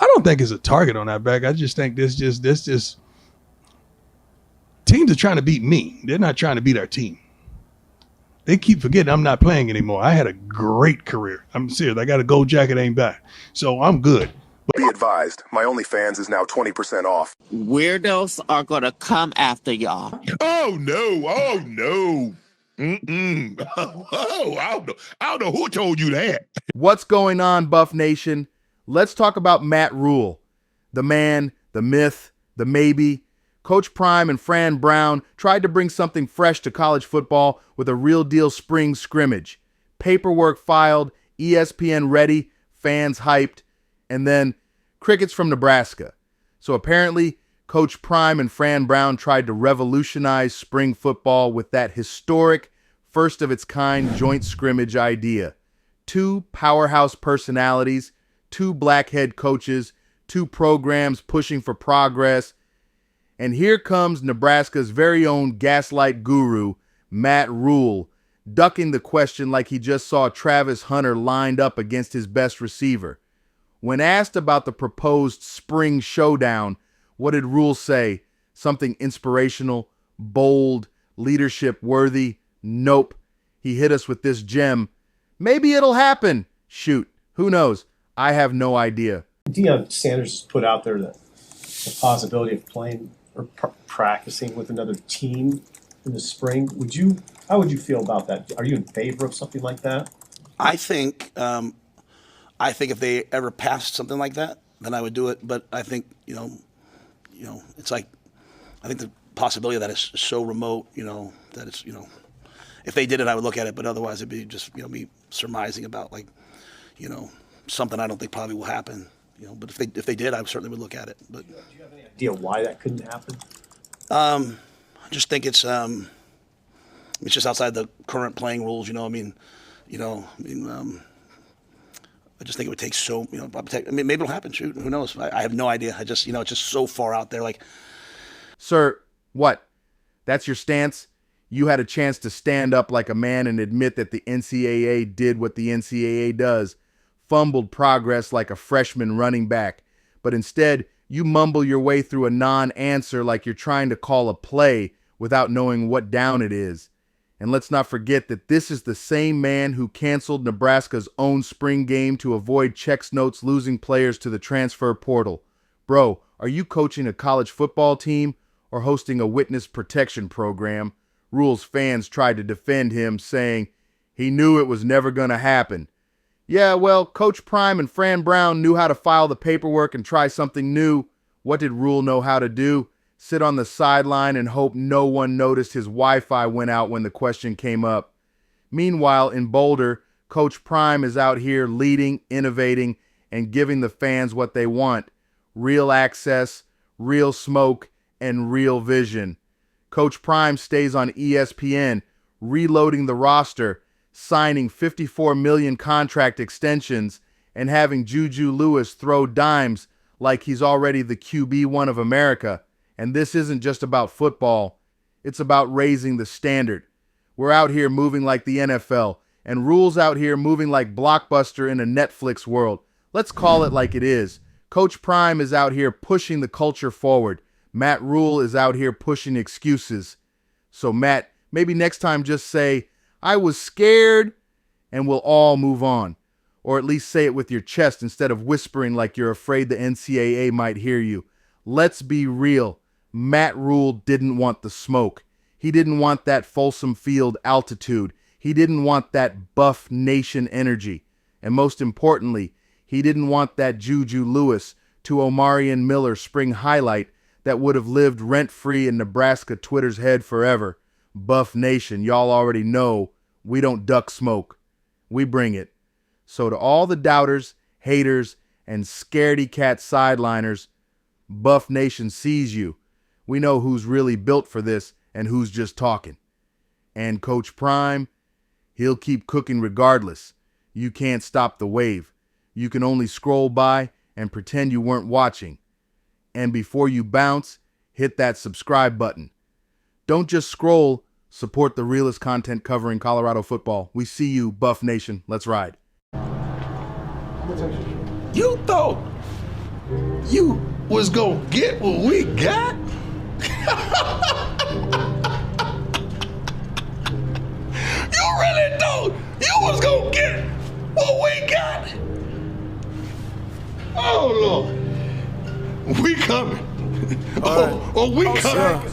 I don't think it's a target on our back. I just think this just teams are trying to beat me. They're not trying to beat our team. They keep forgetting I'm not playing anymore. I had a great career. I'm serious. I got a gold jacket, ain't back. So I'm good. Be advised, my OnlyFans is now 20% off. Weirdos are gonna come after y'all. Oh no! Oh no! Mm-mm. Oh, I don't know who told you that. What's going on, Buff Nation? Let's talk about Matt Rhule, the man, the myth, the maybe. Coach Prime and Fran Brown tried to bring something fresh to college football with a real deal spring scrimmage. Paperwork filed, ESPN ready, fans hyped, and then crickets from Nebraska. So apparently, Coach Prime and Fran Brown tried to revolutionize spring football with that historic, first-of-its-kind joint scrimmage idea. 2 powerhouse personalities, 2 black head coaches, 2 programs pushing for progress. And here comes Nebraska's very own gaslight guru, Matt Rhule, ducking the question like he just saw Travis Hunter lined up against his best receiver. When asked about the proposed spring showdown, what did Rhule say? Something inspirational, bold, leadership-worthy? Nope. He hit us with this gem. Maybe it'll happen. Shoot, who knows? I have no idea. Deion Sanders has put out there the possibility of playing or practicing with another team in the spring. How would you feel about that? Are you in favor of something like that? I think if they ever passed something like that, then I would do it. But I think it's like I think the possibility of that is so remote. That it's if they did it, I would look at it. But otherwise, it'd be just me surmising about something I don't think probably will happen. But if they did, I certainly would look at it. But do you have any idea why that couldn't happen? I just think it's just outside the current playing rules. I just think it would take maybe it'll happen. Shoot, who knows? I have no idea. I just, it's just so far out there. Sir, what? That's your stance? You had a chance to stand up like a man and admit that the NCAA did what the NCAA does, fumbled progress like a freshman running back, but instead you mumble your way through a non-answer like you're trying to call a play without knowing what down it is. And let's not forget that this is the same man who canceled Nebraska's own spring game to avoid checks notes losing players to the transfer portal. Bro, are you coaching a college football team or hosting a witness protection program? Rhule's fans tried to defend him, saying he knew it was never going to happen. Yeah, well, Coach Prime and Fran Brown knew how to file the paperwork and try something new. What did Rhule know how to do? Sit on the sideline and hope no one noticed his Wi-Fi went out when the question came up. Meanwhile, in Boulder, Coach Prime is out here leading, innovating, and giving the fans what they want. Real access, real smoke, and real vision. Coach Prime stays on ESPN, reloading the roster, signing $54 million contract extensions, and having Juju Lewis throw dimes like he's already the QB1 of America. And this isn't just about football. It's about raising the standard. We're out here moving like the NFL, and Rhule's out here moving like Blockbuster in a Netflix world. Let's call it like it is. Coach Prime is out here pushing the culture forward. Matt Rhule is out here pushing excuses. So Matt, maybe next time just say, I was scared, and we'll all move on. Or at least say it with your chest instead of whispering like you're afraid the NCAA might hear you. Let's be real. Matt Rhule didn't want the smoke. He didn't want that Folsom Field altitude. He didn't want that Buff Nation energy. And most importantly, he didn't want that Juju Lewis to Omarion Miller spring highlight that would have lived rent-free in Nebraska Twitter's head forever. Buff Nation, y'all already know we don't duck smoke. We bring it. So to all the doubters, haters, and scaredy cat sideliners, Buff Nation sees you. We know who's really built for this and who's just talking. And Coach Prime, he'll keep cooking regardless. You can't stop the wave. You can only scroll by and pretend you weren't watching. And before you bounce, hit that subscribe button. Don't just scroll, support the realest content covering Colorado football. We see you, Buff Nation. Let's ride. You thought you was gonna get what we got? You really thought you was gonna get what we got? Oh, Lord. We coming. We coming.